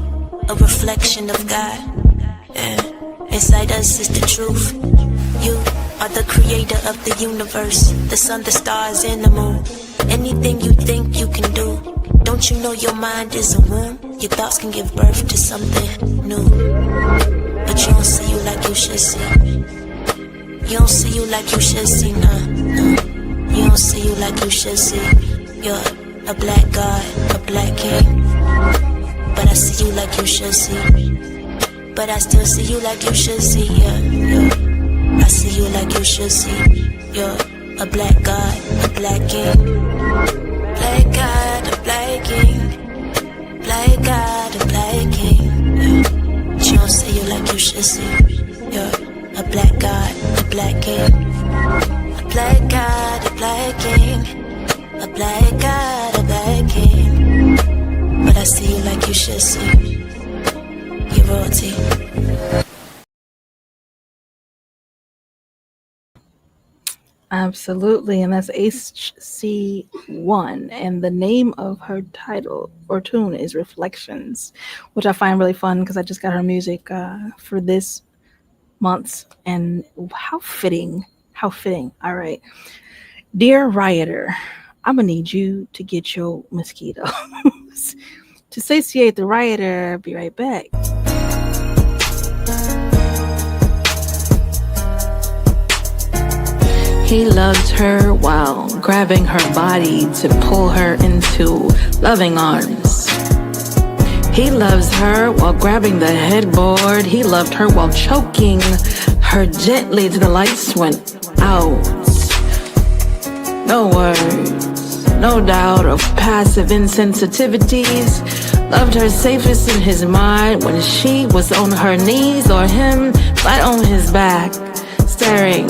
[SPEAKER 3] a reflection of God. Inside us is the truth. You are the creator of the universe, the sun, the stars, and the moon. Anything you think you can do. Don't you know your mind is a womb? Your thoughts can give birth to something new. But you don't see you like you should see. You don't see you like you should see, nah. You don't see you like you should see. You're a black god, a black king. But I see you like you should see. But I still see you like you should see, yeah. I see you like you should see. You're a black god, a black king. Black god, a black king. Black god, a black king. But you don't see you like you should see. You're a black god, a black king. A black god, a black king. A black god, a black king. But I see you like you should see. Your royalty.
[SPEAKER 2] Absolutely, and that's HC1, and the name of her title or tune is Reflections, which I find really fun because I just got her music for this month, and how fitting. All right, dear rioter, I'm gonna need you to get your mosquitoes. To satiate the rioter, be right back. He loved her while grabbing her body to pull her into loving arms. He loves her while grabbing the headboard. He loved her while choking her gently till the lights went out. No words, no doubt of passive insensitivities. Loved her safest in his mind when she was on her knees or him flat on his back, staring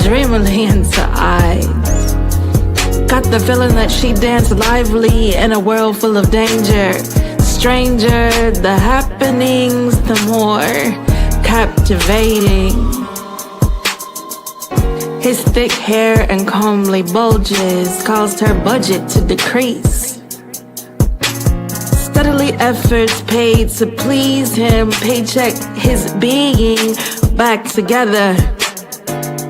[SPEAKER 2] dreamily into eyes. Got the feeling that she danced lively in a world full of danger. Stranger the happenings, the more captivating. His thick hair and comely bulges caused her budget to decrease. Steadily efforts paid to please him, paycheck his being back together.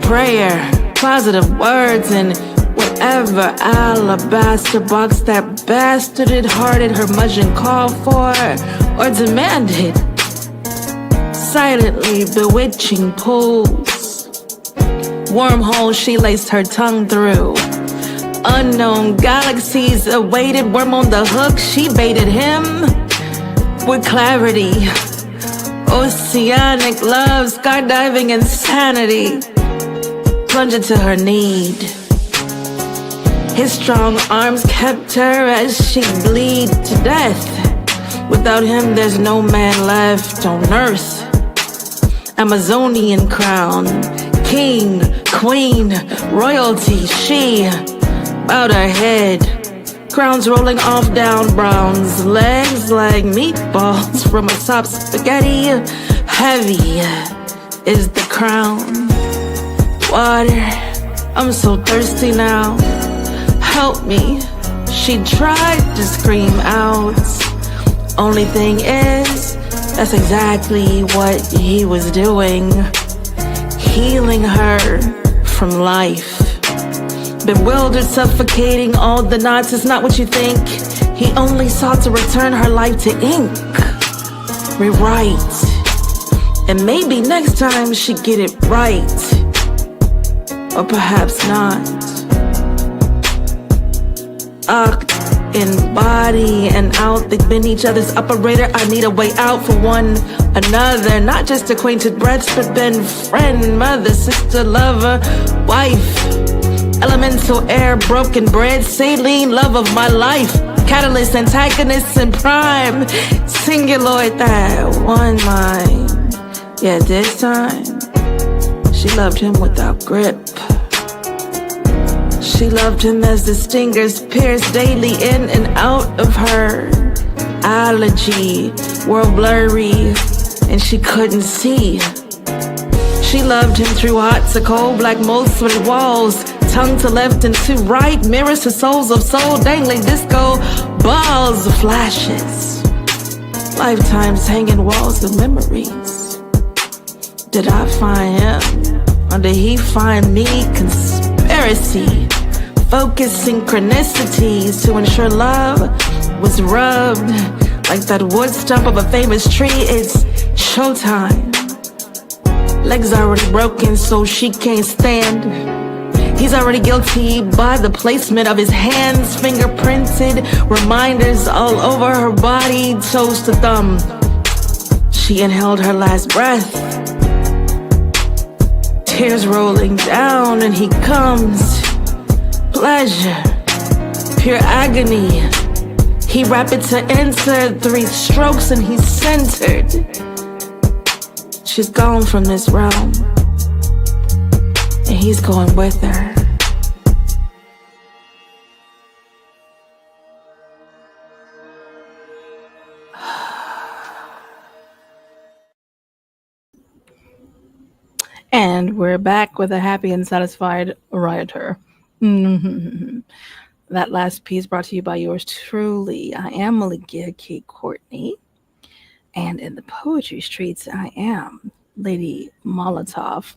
[SPEAKER 2] prayer, positive words, and whatever alabaster box that bastarded-hearted curmudgeon called for or demanded. Silently bewitching pools, wormholes she laced her tongue through. Unknown galaxies awaited, worm on the hook, she baited him with clarity. Oceanic love, skydiving insanity, plunging to her need. His strong arms kept her as she bleed to death. Without him, there's no man left on earth. Amazonian crown, king, queen, royalty, she bowed her head. Crowns rolling off down Brown's legs like meatballs from a top spaghetti. Heavy is the crown. Water, I'm so thirsty now. Help me, she tried to scream out. Only thing is, that's exactly what he was doing. Healing her from life. Bewildered, suffocating all the knots is not what you think. He only sought to return her life to ink. Rewrite. And maybe next time she'd get it right. Or perhaps not. In body and out, they've been each other's operator. I need a way out for one another. Not just acquainted breaths, but been friend, mother, sister, lover, wife. Elemental air, broken bread, saline, love of my life. Catalyst, antagonist, and prime. Singuloid, that one line. Yeah, this time, she loved him without grip. She loved him as the stingers pierced daily in and out of her. Allergy, world blurry, and she couldn't see. She loved him through hot to cold, black mold sweaty walls. Tongue to left and to right, mirrors to souls of soul, dangling disco balls of flashes. Lifetimes hanging walls of memories. Did I find him? Or did he find me? Conspiracy. Focus synchronicities to ensure love was rubbed like that wood stump of a famous tree. It's showtime. Legs already broken, so she can't stand. He's already guilty by the placement of his hands, fingerprinted, reminders all over her body, toes to thumb. She inhaled her last breath. Tears rolling down, and he comes. Pleasure, pure agony. He rapid to enter, 3 strokes and he's centered. She's gone from this realm, and he's going with her. And we're back with a happy and satisfied rioter. That last piece brought to you by yours truly. I am Melikia K, Courtney. And in the poetry streets, I am Lady Molotov.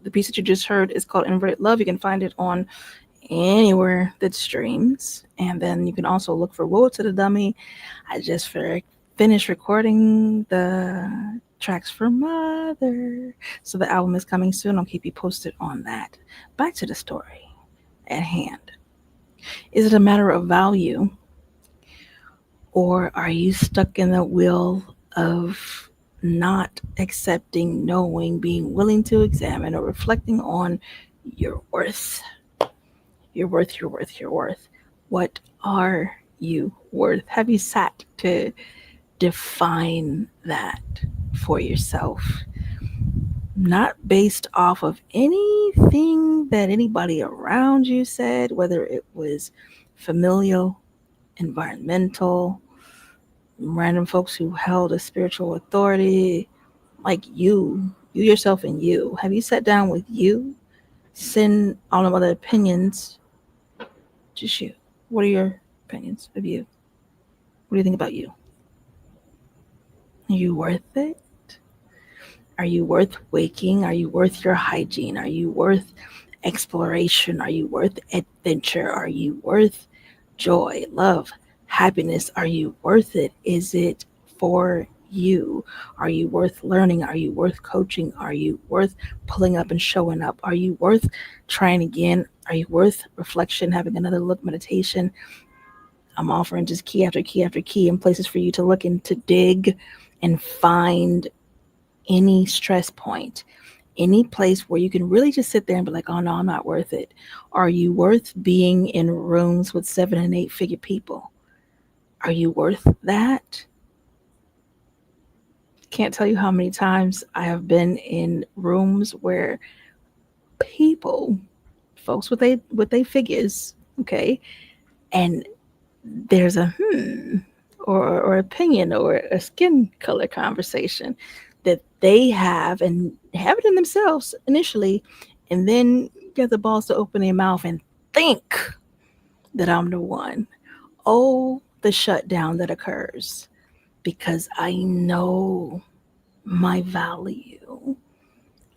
[SPEAKER 2] The piece that you just heard is called Inverted Love. You can find it on anywhere that streams. And then you can also look for Woe to the Dummy. I just finished recording the tracks for Mother. So the album is coming soon. I'll keep you posted on that. Back to the story at hand. Is it a matter of value? Or are you stuck in the wheel of not accepting, knowing, being willing to examine, or reflecting on your worth? Your worth, your worth, your worth. What are you worth? Have you sat to define that for yourself? Not based off of anything that anybody around you said, whether it was familial, environmental, random folks who held a spiritual authority, like you yourself and you. Have you sat down with you? Send all them other opinions. Just you. What are your opinions of you? What do you think about you? Are you worth it? Are you worth waking? Are you worth your hygiene? Are you worth exploration? Are you worth adventure? Are you worth joy, love, happiness? Are you worth it? Is it for you? Are you worth learning? Are you worth coaching? Are you worth pulling up and showing up? Are you worth trying again? Are you worth reflection, having another look, meditation? I'm offering just key after key after key and places for you to look and to dig and find any stress point, any place where you can really just sit there and be like, oh no, I'm not worth it. Are you worth being in rooms with 7 and 8 figure people? Are you worth that? Can't tell you how many times I have been in rooms where people, folks with they figures, okay, and there's a or opinion or a skin color conversation that they have and have it in themselves initially, and then get the balls to open their mouth and think that I'm the one. Oh, the shutdown that occurs because I know my value.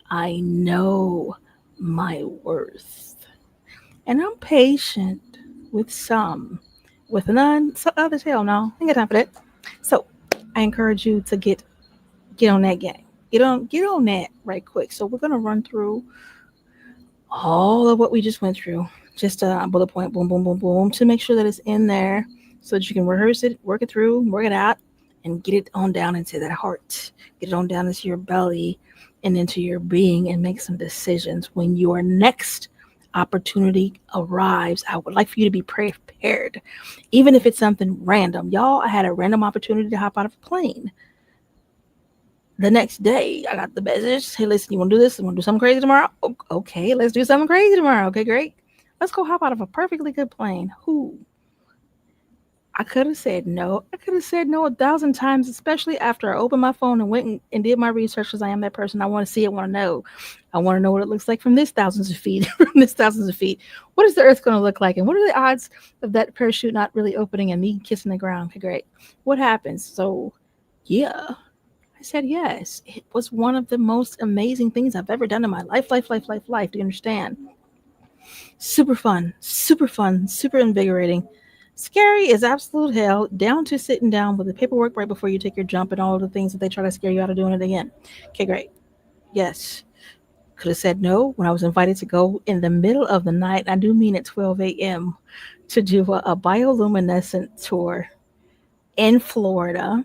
[SPEAKER 2] I know my worth. And I'm patient with some, with none, so others, hell no. I ain't got time for that. So I encourage you to get on that game. Get on that right quick. So we're gonna run through all of what we just went through. Just a bullet point, boom, boom, boom, boom, to make sure that it's in there so that you can rehearse it, work it through, work it out, and get it on down into that heart. Get it on down into your belly and into your being and make some decisions when your next opportunity arrives. I would like for you to be prepared, even if it's something random. Y'all, I had a random opportunity to hop out of a plane. The next day, I got the message. Hey, listen, you want to do this? You want to do something crazy tomorrow? Okay, let's do something crazy tomorrow. Okay, great. Let's go hop out of a perfectly good plane. Who? I could have said no. I could have said no 1,000 times, especially after I opened my phone and went and did my research because I am that person. I want to see it, want to know. I want to know what it looks like from this thousands of feet. From this thousands of feet. What is the earth going to look like? And what are the odds of that parachute not really opening and me kissing the ground? Okay, great. What happens? So, yeah. I said yes. It was one of the most amazing things I've ever done in my life. Do you understand? Super fun, super invigorating. Scary as absolute hell, down to sitting down with the paperwork right before you take your jump and all of the things that they try to scare you out of doing it again. Okay, great. Yes. Could have said no when I was invited to go in the middle of the night. I do mean at 12 a.m. to do a bioluminescent tour in Florida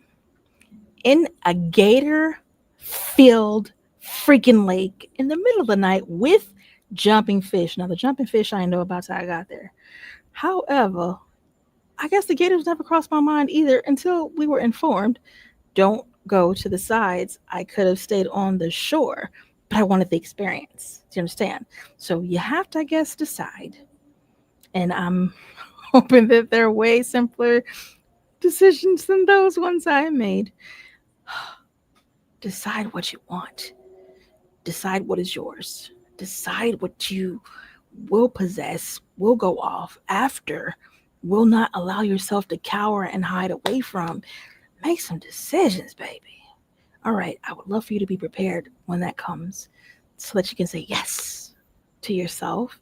[SPEAKER 2] in a gator filled freaking lake in the middle of the night with jumping fish. Now, the jumping fish I didn't know about till I got there. However, I guess the gators never crossed my mind either until we were informed don't go to the sides. I could have stayed on the shore, but I wanted the experience. Do you understand? So you have to, I guess, decide. And I'm hoping that there are way simpler decisions than those ones I made. Decide what you want. Decide what is yours. Decide what you will possess, will go off after, will not allow yourself to cower and hide away from. Make some decisions, baby. All right, I would love for you to be prepared when that comes so that you can say yes to yourself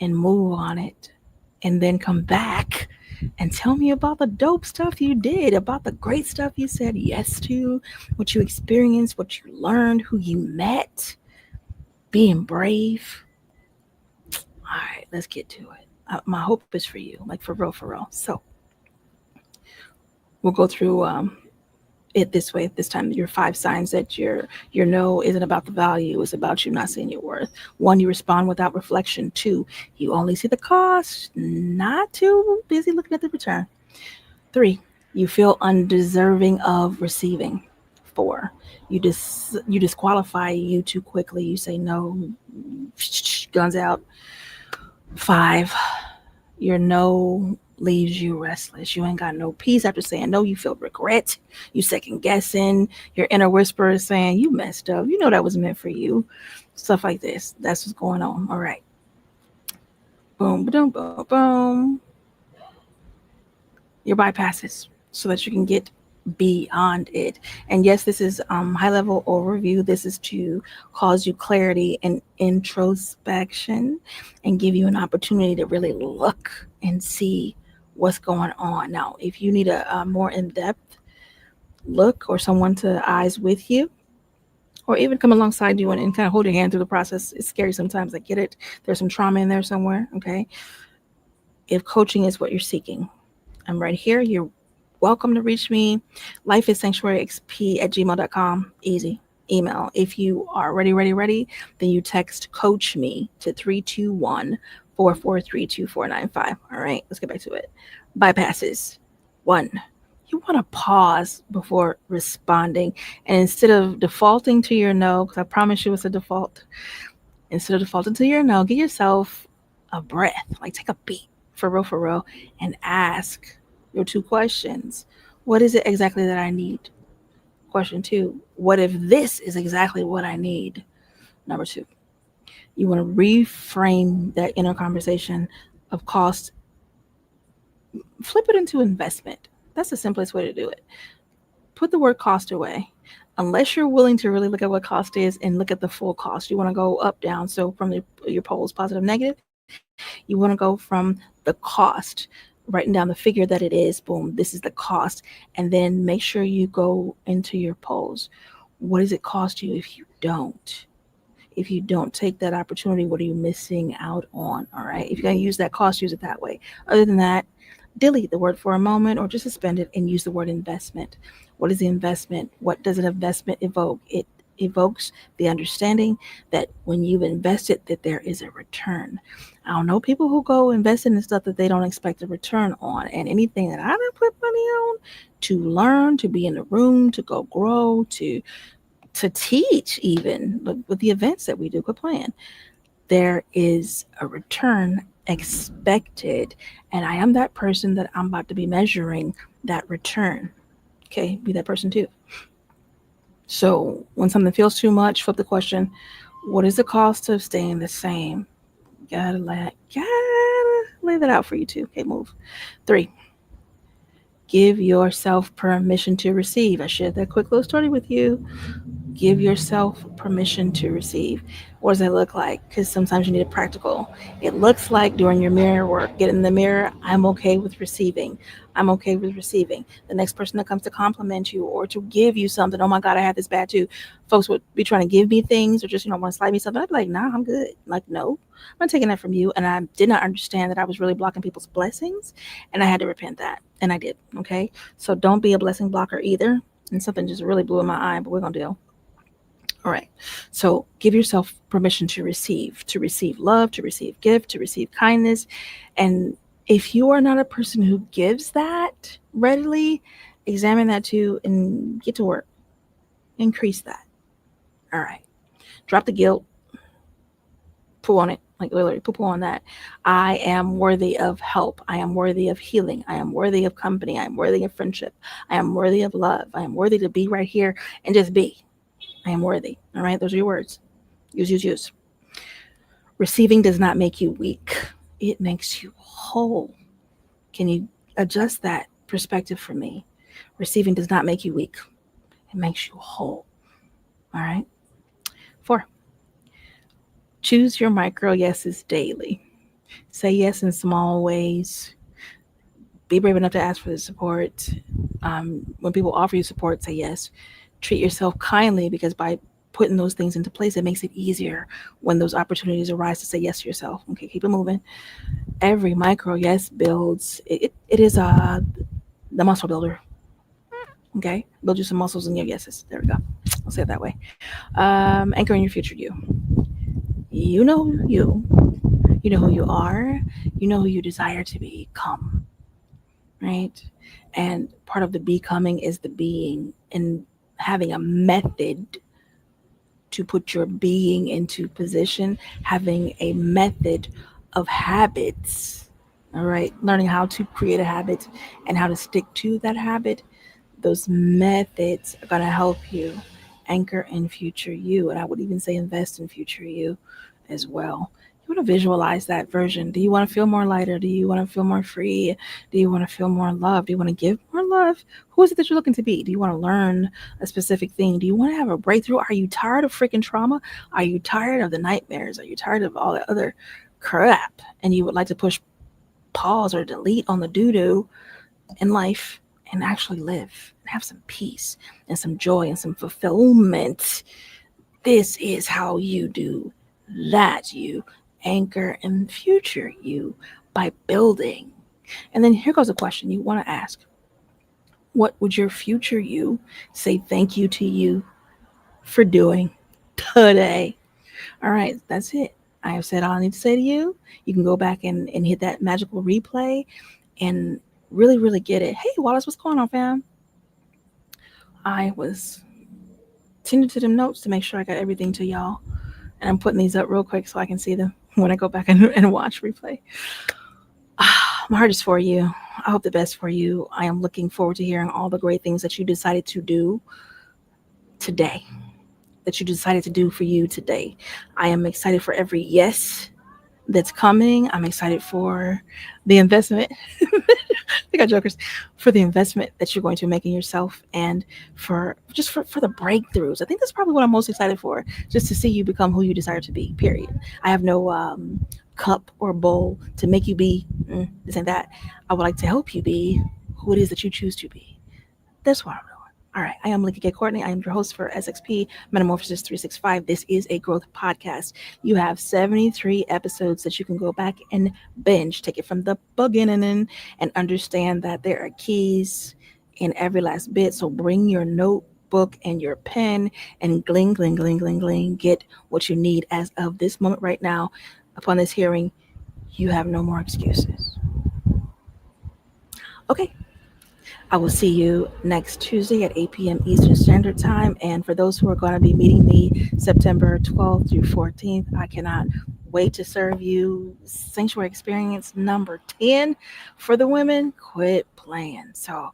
[SPEAKER 2] and move on it and then come back and tell me about the dope stuff you did, about the great stuff you said yes to, what you experienced, what you learned, who you met, being brave. All right, let's get to it. My hope is for you, like for real. So we'll go through it this way. This time, your 5 signs that your no isn't about the value; it's about you not seeing your worth. 1, you respond without reflection. 2, you only see the cost, not too busy looking at the return. 3, you feel undeserving of receiving. 4, you disqualify you too quickly. You say no, guns out. 5, your no leaves you restless. You ain't got no peace after saying no. You feel regret. You second guessing. Your inner whisperer is saying you messed up. You know that was meant for you. Stuff like this. That's what's going on. All right. Boom, boom, boom, boom. Your bypasses so that you can get beyond it. And yes, this is high level overview. This is to cause you clarity and introspection and give you an opportunity to really look and see what's going on. Now, if you need a more in-depth look or someone to eyes with you, or even come alongside you and kind of hold your hand through the process, it's scary sometimes. I get it. There's some trauma in there somewhere. Okay. If coaching is what you're seeking, I'm right here. You're welcome to reach me. lifeissanctuaryxp@gmail.com. Easy. Email. If you are ready, then you text coach me to 321-443-2495. All right, let's get back to it. Bypasses. 1. You want to pause before responding. And instead of defaulting to your no, because I promise you it's a default, instead of defaulting to your no, give yourself a breath. Like take a beat for real, and ask your 2 questions. What is it exactly that I need? Question 2, what if this is exactly what I need? Number 2, you want to reframe that inner conversation of cost, flip it into investment. That's the simplest way to do it. Put the word cost away. Unless you're willing to really look at what cost is and look at the full cost. You want to go up, down. So from your poles, positive, negative, you want to go from the cost, writing down the figure that it is, boom, this is the cost. And then make sure you go into your polls. What does it cost you if you don't? If you don't take that opportunity, what are you missing out on? All right. If you're going to use that cost, use it that way. Other than that, delete the word for a moment or just suspend it and use the word investment. What is the investment? What does an investment evoke? It evokes the understanding that when you've invested, that there is a return. I don't know people who go investing in stuff that they don't expect a return on. And anything that I done put money on to learn, to be in the room, to go grow, to teach, even with the events that we do, quit playing, there is a return expected. And I am that person that I'm about to be measuring that return. Okay, be that person too. So when something feels too much, flip the question, what is the cost of staying the same? Gotta lay that out for you too. Okay, move. 3, give yourself permission to receive. I shared that quick little story with you. Give yourself permission to receive. What does that look like? Because sometimes you need a practical. It looks like doing your mirror work. Get in the mirror. I'm okay with receiving. I'm okay with receiving. The next person that comes to compliment you or to give you something, oh my God, I have this bad too. Folks would be trying to give me things or just, want to slide me something. I'd be like, nah, I'm good. Like, no, I'm not taking that from you. And I did not understand that I was really blocking people's blessings. And I had to repent that. And I did. Okay. So don't be a blessing blocker either. And something just really blew in my eye, but we're going to deal. All right. So give yourself permission to receive love, to receive gift, to receive kindness. And if you are not a person who gives that readily, examine that too and get to work. Increase that. All right. Drop the guilt. Poo on it. Like literally poo on that. I am worthy of help. I am worthy of healing. I am worthy of company. I am worthy of friendship. I am worthy of love. I am worthy to be right here and just be. I am worthy. All right. Those are your words. Use. Receiving does not make you weak. It makes you whole. Can you adjust that perspective for me? Receiving does not make you weak. It makes you whole. All right. 4, choose your micro yeses daily. Say yes in small ways. Be brave enough to ask for the support. When people offer you support, say yes. Treat yourself kindly, because by putting those things into place, it makes it easier when those opportunities arise to say yes to yourself. Okay, keep it moving. Every micro yes builds. It is the muscle builder. Okay, build you some muscles in your yeses. There we go. I'll say it that way. Anchoring your future you. You know you. You know who you are. You know who you desire to become. Right? And part of the becoming is the being, and having a method to put your being into position, having a method of habits. All right. Learning how to create a habit and how to stick to that habit. Those methods are going to help you anchor in future you. And I would even say invest in future you as well. You want to visualize that version. Do you want to feel more lighter? Do you want to feel more free? Do you want to feel more love? Do you want to give more love? Who is it that you're looking to be? Do you want to learn a specific thing? Do you want to have a breakthrough? Are you tired of freaking trauma? Are you tired of the nightmares? Are you tired of all the other crap? And you would like to push pause or delete on the doo-doo in life and actually live and have some peace and some joy and some fulfillment. This is how you do that. You anchor in future you by building. And then here goes a question you want to ask. What would your future you say thank you to you for doing today? All right, that's it. I have said all I need to say to you. You can go back and hit that magical replay and really, really get it. Hey, Wallace, what's going on, fam? I was tending to them notes to make sure I got everything to y'all. And I'm putting these up real quick so I can see them when I go back and watch replay. My heart is for you. I hope the best for you. I am looking forward to hearing all the great things that you decided to do today, that you decided to do for you today. I am excited for every yes that's coming. I'm excited for the investment. I got jokers for the investment that you're going to make in yourself and for the breakthroughs. I think that's probably what I'm most excited for, just to see you become who you desire to be, period. I have no cup or bowl to make you be this and that. I would like to help you be who it is that you choose to be. That's what I'm doing. All right, I am Melikia K. Courtney. I am your host for SXP MetaMorphosis 365. This is a growth podcast. You have 73 episodes that you can go back and binge. Take it from the beginning and understand that there are keys in every last bit. So bring your notebook and your pen and gling, gling, gling, gling, gling. Get what you need as of this moment right now. Upon this hearing, you have no more excuses. Okay. I will see you next Tuesday at 8 p.m. Eastern Standard Time. And for those who are going to be meeting me September 12th through 14th, I cannot wait to serve you Sanctuary Experience number 10 for the women. Quit playing. So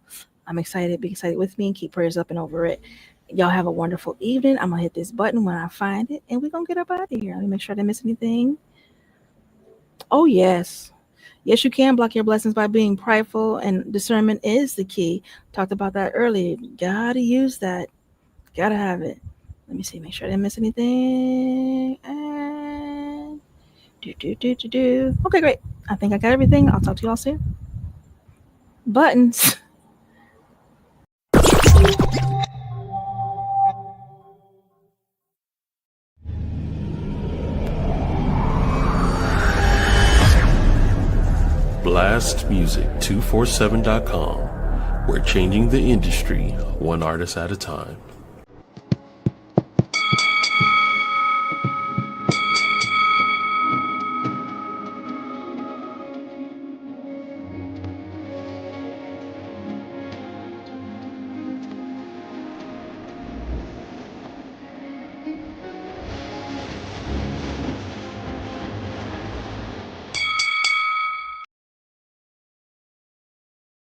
[SPEAKER 2] I'm excited. Be excited with me and keep prayers up and over it. Y'all have a wonderful evening. I'm going to hit this button when I find it, and we're going to get up out of here. Let me make sure I didn't miss anything. Oh, yes. Yes, you can block your blessings by being prideful, and discernment is the key. Talked about that earlier. Gotta use that. Gotta have it. Let me see. Make sure I didn't miss anything. And Okay, great. I think I got everything. I'll talk to you all soon. Buttons.
[SPEAKER 1] BlastMusic247.com. We're changing the industry one artist at a time.